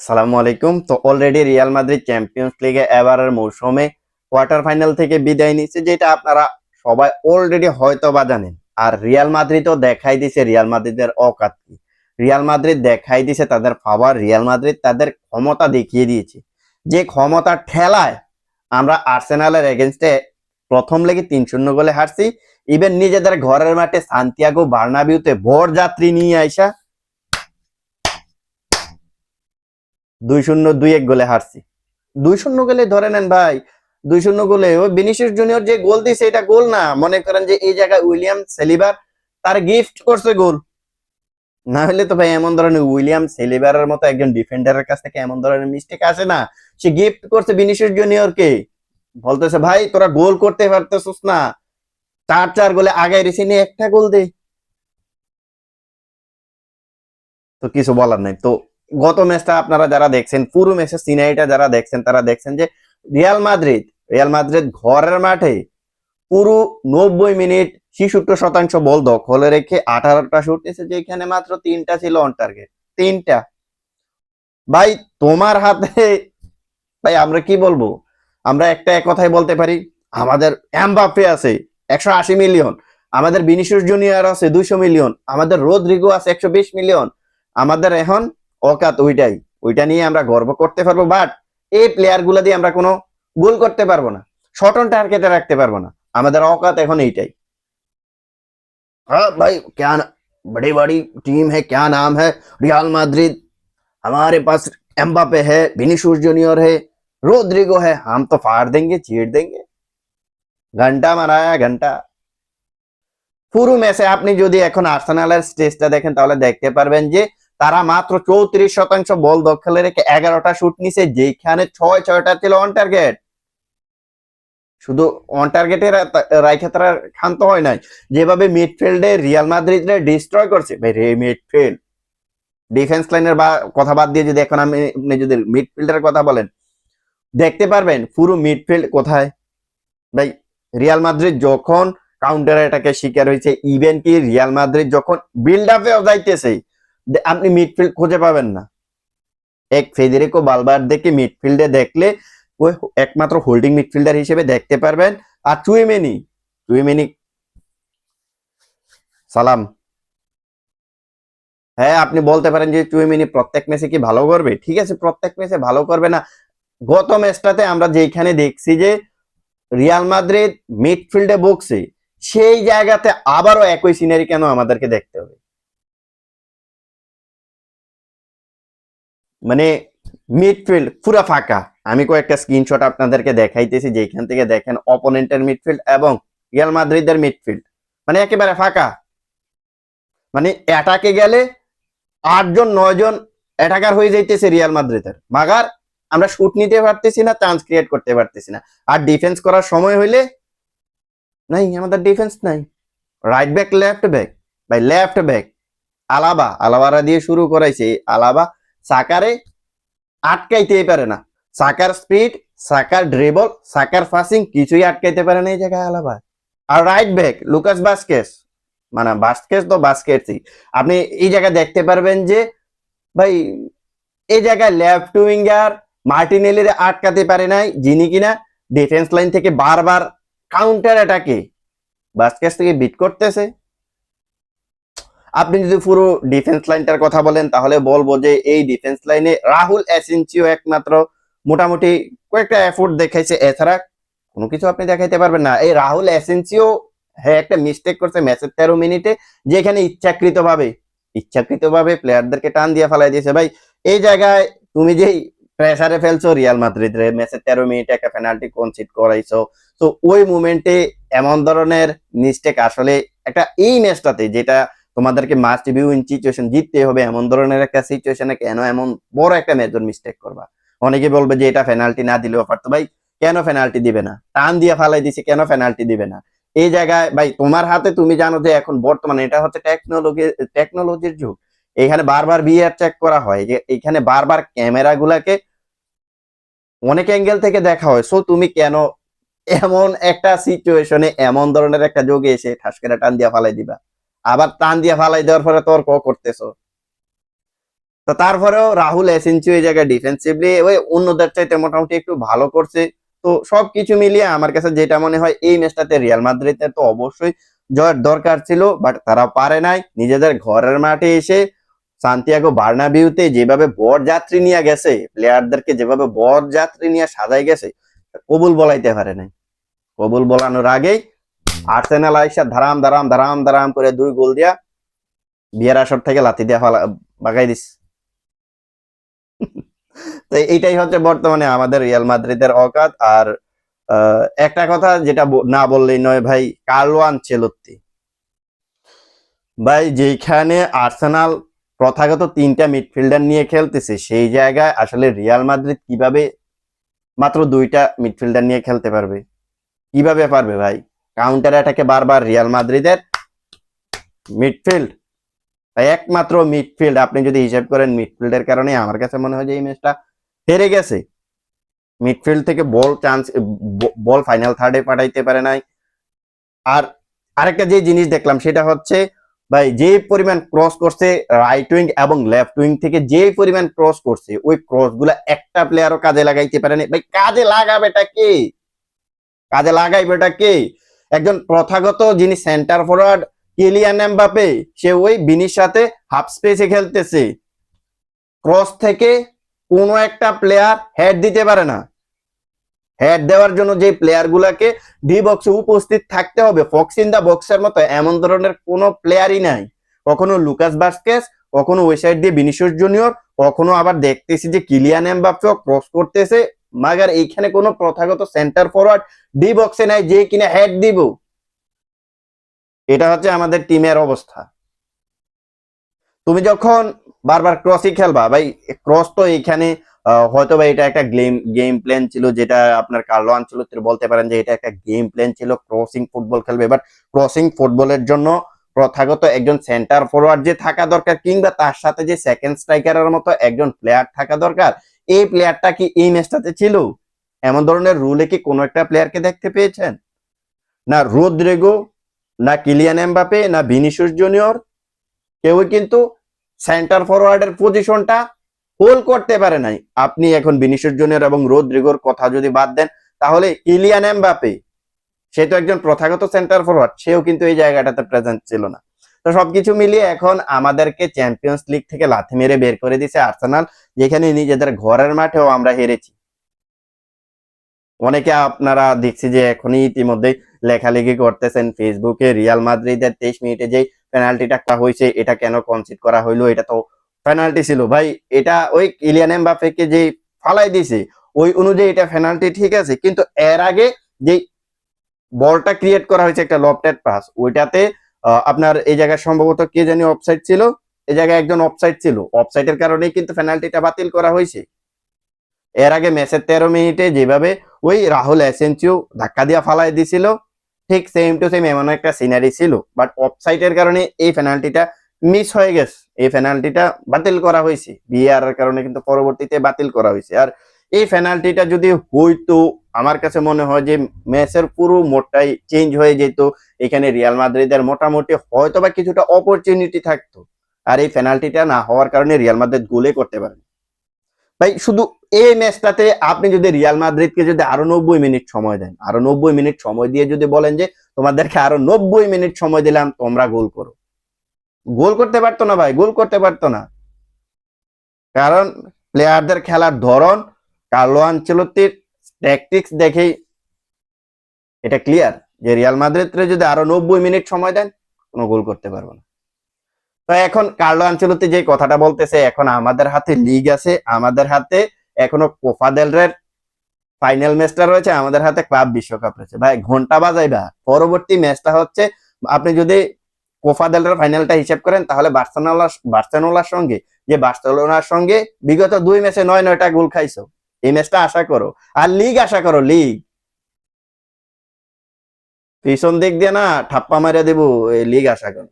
আসসালামু আলাইকুম। তো অলরেডি রিয়াল মাদ্রিদ চ্যাম্পিয়ন্স লিগে এবারের মৌসুমে কোয়ার্টার ফাইনাল থেকে বিদায় নিচ্ছে, যেটা আপনারা সবাই অলরেডি হয়তো বা জানেন। আর রিয়াল মাদ্রিদও দেখাই দিছে রিয়াল মাদ্রিদের অকাত কি। রিয়াল মাদ্রিদ দেখাই দিছে তাদের পাওয়ার। রিয়াল মাদ্রিদ তাদের ক্ষমতা দেখিয়ে দিয়েছে, যে ক্ষমতার ঠেলায় আমরা আর্সেনালের এগেনস্টে প্রথম লেগে 3-0 গোলে হারছি। ইভেন নিজেদের ঘরের মাঠে সান্তিয়াগো বার্নাবিউতে ভোর যাত্রী নিয়ে আইসা 2-0 2-1 গোলে হারছি। 2-0 গোলে ধরে নেন ভাই। 2-0 গোলে ওই ভিনিসিয়াস জুনিয়র যে গোল দিছে এটা গোল না, মনে করেন যে এই জায়গায় উইলিয়াম সেলিবার তার গিফট করছে গোল। না হলে তো ভাই এমন ধরনের উইলিয়াম সেলিবারের মতো একজন ডিফেন্ডারের কাছ থেকে এমন ধরনের মিস্টেক আসে না। সে গিফট করছে ভিনিসিয়াস জুনিয়রকে, বলতেছে ভাই তোরা গোল করতে পারতেছিস না, 4-4 গোলে আগায় রেছে নিয়ে একটা গোল দে। তো কিছু বলার নাই। তো গত ম্যাচটা আপনারা যারা দেখছেন, পুরো ম্যাচের সিনারিটা যারা দেখছেন তারা দেখছেন যে রিয়াল মাদ্রিদ রিয়াল মাদ্রিদ ঘরের মাঠে পুরো 90 মিনিট 66% বল দখলে রেখে 18টা শুট নিয়েছে, যেখানে মাত্র 3টা ছিল অন টার্গেট। 3টা। ভাই তোমার হাতে, ভাই আমরা কি বলবো, আমরা একটা এক কথাই বলতে পারি, আমাদের এমবাপ্পে আছে 180 মিলিয়ন, আমাদের ভিনিসিয়াস জুনিয়র আছে 200 মিলিয়ন, আমাদের রদ্রিগো আছে 120 মিলিয়ন। আমাদের এখন অকাত ওইটাই, ওইটা নিয়ে আমরা গর্ব করতে পারবো, বাট এই প্লেয়ার গুলা দিয়ে আমরা কোনো গোল করতে পারবো না, শর্ট অন টার্গেটে রাখতে পারবো না। আমাদের অকাত এখন এইটাই। हाँ भाई क्या बड़ी बड़ी टीम है, क्या नाम है रियल माद्रिद, हमारे पास एम्बापे है, विनीसियस जूनियर है, रोड्रिगो है, हम तो फाड़ देंगे, चीर देंगे। घंटा माराया घंटा। পুরো ম্যাচে আপনি যদি এখন আর্সেনালের স্টেজটা দেখেন তাহলে দেখতে পারবেন যে তারা মাত্র 34% বল দখলে রেখে 11টা শুট নিছে, যেখানে 6টা ছিল অন টার্গেট। শুধু অন টার্গেটে রাইখে তারা ক্ষান্ত হয় নাই, যেভাবে মিডফিল্ডে রিয়াল মাদ্রিদে ডিস্ট্রয় করছে ভাই। রে মিডফিল্ড ডিফেন্স লাইনের কথা বাদ দিয়ে যদি এখন আপনি যদি মিডফিল্ডের কথা বলেন, দেখতে পারবেন পুরো মিডফিল্ড কোথায় ভাই। রিয়াল মাদ্রিদ যখন কাউন্টার অ্যাটাকে শিকার হয়েছে, ইভেন কি রিয়াল মাদ্রিদ যখন বিল্ড আপেও যাইতেছে, আপনি মিডফিল্ড খুঁজে পাবেন না। এক ফেদেরিকো বালভার্দেকে মিডফিল্ডে দেখলে ওই একমাত্র হোল্ডিং মিডফিল্ডার হিসেবে দেখতে পারবেন। আর চুইমেনি, চুইমেনি সালাম। হ্যাঁ আপনি বলতে পারেন যে চুইমেনি প্রত্যেক ম্যাচে কি ভালো করবে, ঠিক আছে প্রত্যেক ম্যাচে ভালো করবে না। গত ম্যাচটাতে আমরা যেখানে দেখছি যে রিয়াল মাদ্রিদ মিডফিল্ডে বক্সে, সেই জায়গাতে আবারও একই সিনারি কেন আমাদেরকে দেখতে হবে? মানে মিডফিল্ড পুরো ফাঁকা। আমি কয়েকটা স্ক্রিনশট আপনাদেরকে দেখাইতেছি, যেখান থেকে দেখেন অপোনেন্টের মিডফিল্ড এবং রিয়াল মাদ্রিদের মিডফিল্ড মানে একেবারে ফাঁকা। মানে অ্যাটাকে গেলে 8-9 জন অ্যাটাকার হয়ে যাইতেছে রিয়াল মাদ্রিদের, মাগার আমরা শুট নিতে পারতেছি না, চান্স ক্রিয়েট করতে পারতেছি না। আর ডিফেন্স করার সময় হইলে নাই, আমাদের ডিফেন্স নাই। রাইট ব্যাক লেফট ব্যাক, ভাই লেফট ব্যাক আলাবারা দিয়ে শুরু করাইছে। আলাবা সাকারে আটকাইতেই পারে না। সাকার স্পিড, সাকার ড্রিবল, সাকার পাসিং কিছুই আটকাইতে পারে না এই জায়গায় আলাবা। আর রাইট ব্যাক লুকাস বাস্কেস, মানে বাস্কেস তো বাস্কেটই। আপনি এই জায়গায় দেখতে পারবেন যে ভাই এই জায়গায় লেফট উইঙ্গার মার্টিনেলির আটকাতে পারে নাই, যিনি কিনা ডিফেন্স লাইন থেকে বারবার কাউন্টার অ্যাটাকে বাস্কেস থেকে বিট করতেছে। আপনি যদি পুরো ডিফেন্স লাইনটার কথা বলেন তাহলে বলবো যে এই ডিফেন্স লাইনে রাহুল এসেন্সিও একমাত্র মোটামুটি কয়েকটা এফোর্ট দেখাইছে, এছাড়া কোনো কিছু আপনি দেখাইতে পারবেন না। এই রাহুল এসেন্সিও হ্যাঁ একটা মিস্টেক করছে ম্যাচের 13 মিনিটে, যেখানে ইচ্ছাকৃতভাবে প্লেয়ারদেরকে টান দিয়ে ফেলাই দিয়েছে। ভাই এই জায়গায় তুমি যেই প্রেসারে ফেলছো রিয়াল মাদ্রিদ রে, ম্যাচের 13 মিনিটে একটা পেনাল্টি কনসিড করাইছো, তো ওই মুমেন্টে এমন ধরনের মিস্টেক আসলে একটা এই ম্যাচটাতে যেটা তোমাদেরকে মাস্ট বি উইন সিচুয়েশন জিততে হবে, এমন ধরনের একটা সিচুয়েশনে কেন এমন বড় একটা মেজর মিস্টেক করবা? অনেকে বলবে যে এটা পেনাল্টি না দিলেও পারতো। ভাই কেন পেনাল্টি দিবে না? টান দিয়ে ফালাই দিছে, কেন পেনাল্টি দিবে না? এই জায়গায় ভাই তোমার হাতে, তুমি জানো যে এখন বর্তমানে এটা হচ্ছে টেকনোলজির যুগ। এখানে বারবার ভিআর চেক করা হয়, যে এখানে বারবার ক্যামেরা গুলাকে অনেক অ্যাঙ্গেল থেকে দেখা হয়। সো তুমি কেন এমন একটা সিচুয়েশনে এমন ধরনের একটা যোগে এসে ঠাস করে টান দিয়ে ফালাই দিবা? আবার টান দিয়ে ফালাই দেওয়ার পরে তর্ক করতেছো। তো তারপরেও রাহুল এসেন্সিও এই জায়গায় ডিফেন্সিভলি ওই অন্যদের চাইতে মোটামুটি একটু ভালো করছে। তো সবকিছু মিলিয়ে আমার কাছে যেটা মনে হয় এই ম্যাচটাতে রিয়াল মাদ্রিদের তো অবশ্যই জয়ের দরকার ছিল, বাট তারা পারে নাই। নিজেদের ঘরের মাঠে এসে সান্তিয়াগো বার্নাবিউতে যেভাবে বরযাত্রী নিয়ে গেছে, প্লেয়ারদেরকে যেভাবে বরযাত্রী নিয়ে সাজাই গেছে, কবুল বলাইতে পারে নাই। কবুল বলানোর আগেই আর্সেনাল আইসা ধারাম ধারাম ধারাম ধারাম করে 2 গোল দিয়া বিয়ের আসর থেকে লাথি দিয়া বাগাই দিস। তো এইটাই হচ্ছে বর্তমানে আমাদের রিয়াল মাদ্রিদের অকাত। আর একটা কথা যেটা না বললেই নয় ভাই, কার্লো আনচেলত্তি ভাই, যেখানে আর্সেনাল প্রথাগত 3টা মিডফিল্ডার নিয়ে খেলতেছে, সেই জায়গায় আসলে রিয়াল মাদ্রিদ কিভাবে মাত্র 2টা মিডফিল্ডার নিয়ে খেলতে পারবে? কিভাবে পারবে ভাই? কাউন্টার অ্যাটাকে বারবার রিয়াল মাদ্রিদের মিডফিল্ড, একমাত্র মিডফিল্ড আপনি যদি হিসাব করেন, মিডফিল্ডের কারণে আমার কাছে মনে হয় যে এই ম্যাচটা হেরে গেছে। মিডফিল্ড থেকে বল ফাইনাল থার্ডে পাঠাইতে পারে নাই। আর আরেকটা যে জিনিস দেখলাম সেটা হচ্ছে ভাই, যে পরিমাণ ক্রস করছে রাইট উইং এবং লেফট উইং থেকে, যে পরিমাণ ক্রস করছে, ওই ক্রস গুলা একটা প্লেয়ারও কাজে লাগাইতে পারেনি ভাই। কাজে লাগাবেটা কে? কাজে লাগাইবেটা কে? একজন প্রথাগত যিনি সেন্টার ফরওয়ার্ড কিলিয়ান এমবাপে, সে ওই বিনির সাথে হাফ স্পেসে খেলতেছে। ক্রস থেকে কোনো একটা প্লেয়ার হেড দিতে পারে না। হেড দেওয়ার জন্য যে প্লেয়ার গুলাকে ডি বক্সে উপস্থিত থাকতে হবে, ফক্স ইন দা বক্সের মতো এমন ধরনের কোনো প্লেয়ারই নাই। কখনো লুকাস ভাস্কেস, কখনো ওই সাইড দিয়ে ভিনিসিয়াস জুনিয়র, কখনো আবার দেখতেছি যে কিলিয়ান এমবাপ্পেও ক্রস করতেছে। মাগার এইখানে কোনো প্রথাগত সেন্টার ফরওয়ার্ড ডি বক্সে নাই যে কিনা হেড দিব। এটা হচ্ছে আমাদের টিমের অবস্থা। তুমি যখন বারবার ক্রসই খেলবা ভাই, ক্রস তো এইখানে হয়তো বা এটা একটা গেম প্ল্যান ছিল, যেটা আপনার কার্লো আনচেলত্তি বলতে পারেন যে এটা একটা গেম প্ল্যান ছিল, ক্রসিং ফুটবল খেলবে। বাট ক্রসিং ফুটবলের জন্য প্রথাগত একজন সেন্টার ফরওয়ার্ড যে থাকা দরকার, কিংবা তার সাথে যে সেকেন্ড স্ট্রাইকারের মতো একজন প্লেয়ার থাকা দরকার। এই প্লেয়ারটা কি এই ম্যাচটাতে ছিল? এমন ধরনের রুলে কি কোনো একটা প্লেয়ারকে দেখতে পেয়েছেন? না রদ্রিগো, না কিলিয়ান এমবাপে, না ভিনিসিয়াস জুনিয়র, কেউই কিন্তু সেন্টার ফরওয়ার্ডের পজিশনটা হোল্ড করতে পারে নাই। আপনি এখন ভিনিসিয়াস জুনিয়র এবং রদ্রিগোর কথা যদি বাদ দেন, তাহলে কিলিয়ান এমবাপে, সে তো একজন প্রথাগত সেন্টার ফরওয়ার্ড, সেও কিন্তু এই জায়গাটাতে প্রেজেন্ট ছিল না। তো সবকিছু মিলিয়ে এখন আমাদেরকে চ্যাম্পিয়ন্স লিগ থেকে লাথি মেরে বের করে দিছে আর্সেনাল, যেখানে নিজেদের ঘরের মাঠেও আমরা হেরেছি। অনেকে আপনারা দেখছি যে এখনই ইতিমধ্যে লেখালেখি করতেছেন ফেসবুকে, রিয়াল মাদ্রিদের 23 মিনিটে যে পেনাল্টিটা হয়েছে এটা কেন কনসিড করা হইলো, এটা তো পেনাল্টি ছিল ভাই। এটা ওই কিলিয়ান এমবাপ্পেকে যে ফালাই দিছে ওই অনুযায়ী এটা পেনাল্টি, ঠিক আছে, কিন্তু এর আগে যে বলটা ক্রিয়েট করা হয়েছে একটা লফটেড পাস, ওইটাতে আপনার এই জায়গায় সম্ভবত কে জানি অফসাইড ছিল, এই জায়গায় একজন অফসাইড ছিল, অফসাইডের কারণেই কিন্তু পেনাল্টিটা বাতিল করা হয়েছে। এর আগে ম্যাচের 13 মিনিটে যেভাবে ওই রাহুল এসেন্সিও ধাক্কা দিয়া ফালাই দিছিল, ঠিক সেম টু সেম এমন একটা সিনারি ছিল। বাট অফসাইডের কারণে এই পেনাল্টিটা মিস হয়ে গেছে, এই পেনাল্টিটা বাতিল করা হয়েছে ভিএআর এর কারণে, কিন্তু পরবর্তীতে বাতিল করা হয়েছে। আর এই পেনাল্টিটা যদি হইতো, আমার কাছে মনে হয় যে ম্যাচের পুরো মোডটাই চেঞ্জ হয়ে যেত। এখানে রিয়াল মাদ্রিদের মোটামুটি হয়তো বা কিছুটা অপরচুনিটি থাকতো। আর এই পেনাল্টিটা না হওয়ার কারণে রিয়াল মাদ্রিদ গোলে করতে পারে ভাই। শুধু এই ম্যাচটাতে আপনি যদি রিয়াল মাদ্রিদকে যদি আরো 90 মিনিট সময় দেন, আরো 90 মিনিট সময় দিয়ে যদি বলেন যে তোমাদেরকে আরো 90 মিনিট সময় দিলাম তোমরা গোল করো, গোল করতে পারতো না ভাই, গোল করতে পারতো না। কারণ প্লেয়ারদের খেলার ধরন, কার্লো আনচেলত্তির ট্যাকটিক্স দেখেই এটা ক্লিয়ার যে রিয়াল মাদ্রিদকে যদি আরো 90 মিনিট সময় দেন কোনো গোল করতে পারবো না। তো এখন কার্লো আনচেলত্তি যে কথাটা বলতেছে, এখন আমাদের হাতে লিগ আছে, আমাদের হাতে এখনো কোপা দেল রের ফাইনাল ম্যাচটা রয়েছে, আমাদের হাতে ক্লাব বিশ্বকাপ রয়েছে ভাই। ঘন্টা বাজাইবা, পরবর্তী ম্যাচটা হচ্ছে, আপনি যদি কোপা দেল রের ফাইনালটা হিসাব করেন তাহলে বার্সেলোনার সঙ্গে, যে বার্সেলোনার সঙ্গে বিগত 2 ম্যাচে 9টা গোল খাইছো, এই ম্যাচটা আশা করো। আর লিগ আশা করো, লিগ পিছন দিক দিয়ে না ঠাপ্পা মারিয়া দেবো, এই লিগ আশা করো।